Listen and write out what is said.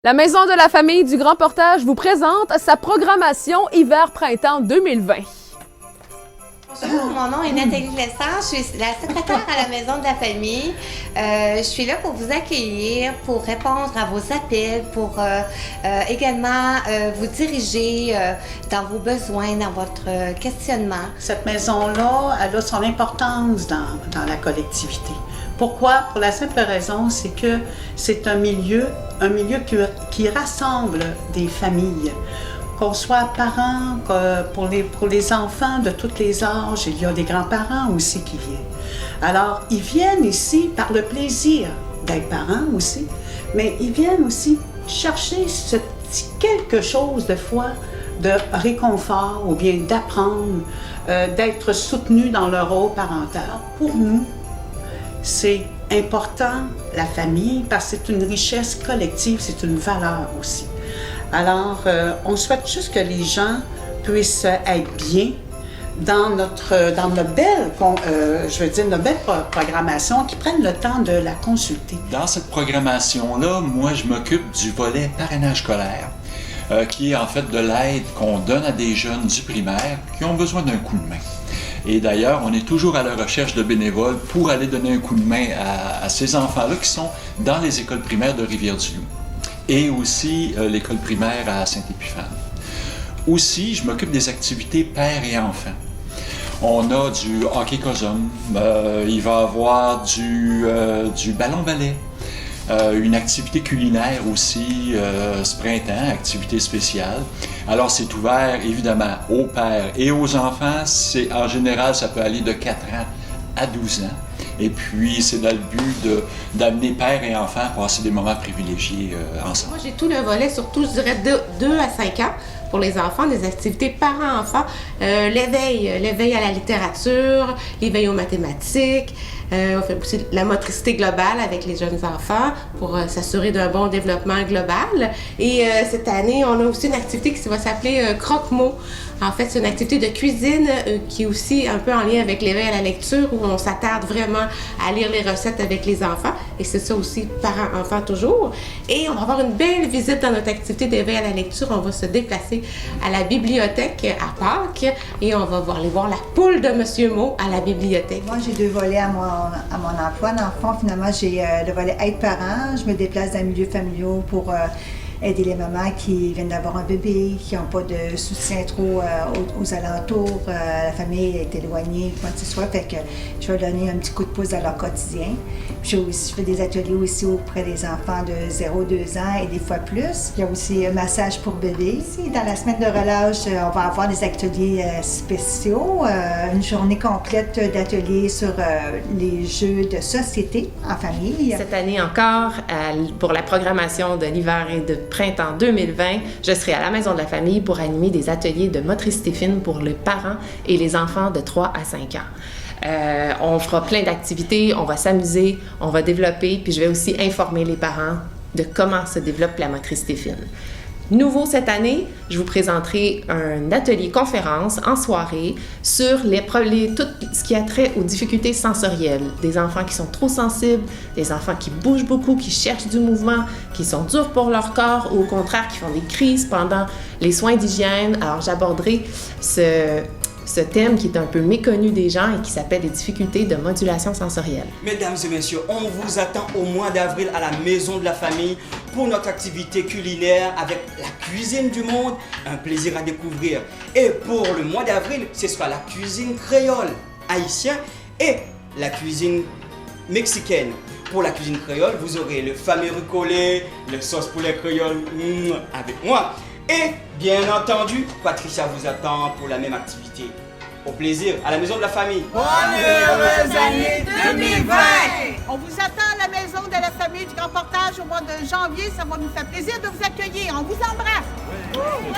La Maison de la famille du Grand Portage vous présente sa programmation hiver-printemps 2020. Bonjour, mon nom est Nathalie Lessard, je suis la secrétaire à la Maison de la famille. Je suis là pour vous accueillir, pour répondre à vos appels, pour également vous diriger dans vos besoins, dans votre questionnement. Cette maison-là, elle a son importance dans la collectivité. Pourquoi? Pour la simple raison, c'est que c'est un milieu qui rassemble des familles. Qu'on soit parents, pour les enfants de tous les âges, il y a des grands-parents aussi qui viennent. Alors, ils viennent ici par le plaisir d'être parents aussi, mais ils viennent aussi chercher ce petit quelque chose de fois de réconfort ou bien d'apprendre, d'être soutenus dans leur rôle parental. Pour nous, c'est important, la famille, parce que c'est une richesse collective, c'est une valeur aussi. Alors, on souhaite juste que les gens puissent être bien dans notre belle programmation, qu'ils prennent le temps de la consulter. Dans cette programmation-là, moi, je m'occupe du volet parrainage scolaire, qui est en fait de l'aide qu'on donne à des jeunes du primaire qui ont besoin d'un coup de main. Et d'ailleurs, on est toujours à la recherche de bénévoles pour aller donner un coup de main à ces enfants-là qui sont dans les écoles primaires de Rivière-du-Loup et aussi l'école primaire à Saint-Épiphane. Aussi, je m'occupe des activités pères et enfants. On a du hockey cosum, il va y avoir du ballon-ballet, une activité culinaire aussi ce printemps, activité spéciale. Alors c'est ouvert évidemment aux pères et aux enfants. En général, ça peut aller de 4 ans à 12 ans. Et puis c'est dans le but d'amener pères et enfants à passer des moments privilégiés ensemble. Moi j'ai tout le volet, surtout je dirais de 2 à 5 ans pour les enfants, des activités parents-enfants, l'éveil à la littérature, l'éveil aux mathématiques. On fait aussi la motricité globale avec les jeunes enfants pour s'assurer d'un bon développement global. Et cette année, on a aussi une activité qui va s'appeler Croque-mots. En fait, c'est une activité de cuisine qui est aussi un peu en lien avec l'éveil à la lecture où on s'attarde vraiment à lire les recettes avec les enfants. Et c'est ça aussi, parents-enfants toujours. Et on va avoir une belle visite dans notre activité d'éveil à la lecture. On va se déplacer à la bibliothèque à Pâques et on va aller voir la poule de Monsieur Mo à la bibliothèque. Moi, j'ai 2 volets à mon emploi. Dans le fond, finalement, j'ai le volet aide-parent. Je me déplace dans les milieux familiaux pour aider les mamans qui viennent d'avoir un bébé, qui n'ont pas de soutien trop aux alentours. La famille est éloignée, quoi que ce soit. Fait que je vais donner un petit coup de pouce dans leur quotidien. Puis je fais des ateliers aussi auprès des enfants de 0-2 ans et des fois plus. Il y a aussi un massage pour bébé. Ici, dans la semaine de relâche, on va avoir des ateliers spéciaux, une journée complète d'ateliers sur les jeux de société en famille. Cette année encore, pour la programmation de l'hiver et de printemps 2020, je serai à la Maison de la famille pour animer des ateliers de motricité fine pour les parents et les enfants de 3 à 5 ans. On fera plein d'activités, on va s'amuser, on va développer, puis je vais aussi informer les parents de comment se développe la motricité fine. Nouveau cette année, je vous présenterai un atelier conférence en soirée sur tout ce qui a trait aux difficultés sensorielles. Des enfants qui sont trop sensibles, des enfants qui bougent beaucoup, qui cherchent du mouvement, qui sont durs pour leur corps ou au contraire qui font des crises pendant les soins d'hygiène. Alors j'aborderai ce thème qui est un peu méconnu des gens et qui s'appelle les difficultés de modulation sensorielle. Mesdames et messieurs, on vous attend au mois d'avril à la Maison de la famille pour notre activité culinaire avec la cuisine du monde, un plaisir à découvrir. Et pour le mois d'avril, ce sera la cuisine créole haïtienne et la cuisine mexicaine. Pour la cuisine créole, vous aurez le fameux ricolé, le sauce poulet créole avec moi. Et bien entendu, Patricia vous attend pour la même activité. Au plaisir, à la Maison de la famille. Bonne et heureuse année 2020! On vous attend à la Maison de la famille du Grand Portage au mois de janvier. Ça va nous faire plaisir de vous accueillir. On vous embrasse. Oui.